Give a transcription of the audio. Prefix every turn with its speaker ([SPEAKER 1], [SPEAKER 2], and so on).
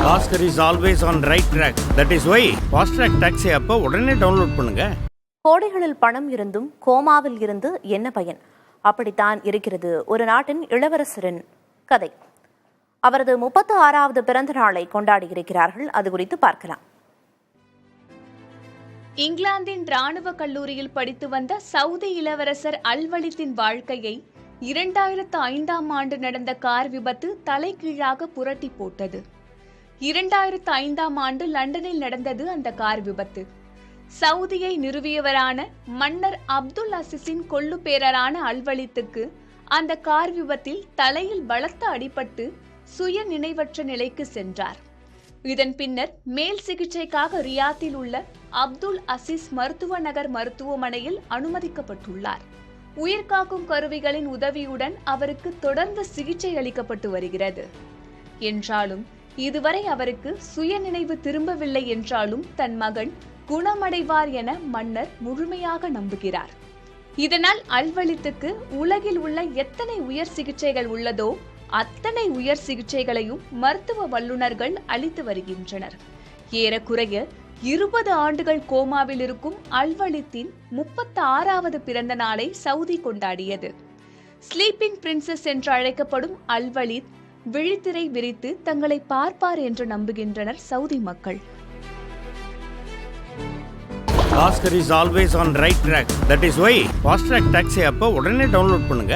[SPEAKER 1] Oscar is always on right track. That is why Fast Track Taxi app உடனே download பண்ணுங்க.
[SPEAKER 2] கோடைகளில் பணம் இருந்தும் கோமாவில் இருந்து என்ன பயன்? அப்படித்தான் இருக்கிறது ஒரு நாட்டின் இளவரசரின் கதை. அவரது 36வது பிறந்த நாளை கொண்டாடி இருக்கிறார்கள். அது குறித்து பார்க்கலாம்.
[SPEAKER 3] இங்கிலாந்தின் ராணுவ கல்லூரியில் படித்து வந்த சவுதி இளவரசர் அல்வலித்தின் வாழ்க்கையை 2005ஆம் ஆண்டு நடந்த கார் விபத்து தலைகீழாக புரட்டி போட்டது. 2005ஆம் ஆண்டு லண்டனில் நடந்தது அந்த கார் விபத்து. சவுதியை நிறுவியவரான மன்னர் அப்துல் அசிஸின் கொள்ளு பேரரான அல்வலித்துக்கு அந்த கார் விபத்தில் தலையில் பலத்த அடிபட்டு சுய நினைவற்ற நிலைக்கு சென்றார். இதன் பின்னர் மேல் சிகிச்சைக்காக ரியாத்தில் உள்ள அப்துல் அசீஸ் மருத்துவ நகர் மருத்துவமனையில் அனுமதிக்கப்பட்டுள்ளார். உயிர்காக்கும் கருவிகளின் உதவியுடன் அவருக்கு தொடர்ந்து சிகிச்சை அளிக்கப்பட்டு வருகிறது. என்றாலும் இதுவரை அவருக்கு சுய நினைவு திரும்பவில்லை என்றாலும் தன் மகன் குணமடைவார் என மன்னர் முழுமையாக நம்புகிறார். இதனால் அல்வலித்துக்கு உலகில் உள்ள எத்தனை உயர் சிகிச்சைகள் உள்ளதோ அத்தனை உயர் சிகிச்சைகளையும் மருத்துவ வல்லுநர்கள் அளித்து வருகின்றனர். ஏறக்குறைய 20 ஆண்டுகள் கோமாவில் இருக்கும் அல்வலித்தின் 36வது பிறந்த நாளை சவுதி கொண்டாடியது. ஸ்லீப்பிங் பிரின்சஸ் என்று அழைக்கப்படும் அல்வலித் விழித்திரை விரித்து தங்களை பார்ப்பார் என்று நம்புகின்றனர் சவுதி மக்கள்.
[SPEAKER 1] Oscar is always on right track. That is why Fast Track Taxi app உடனே டவுன்லோட் பண்ணுங்க.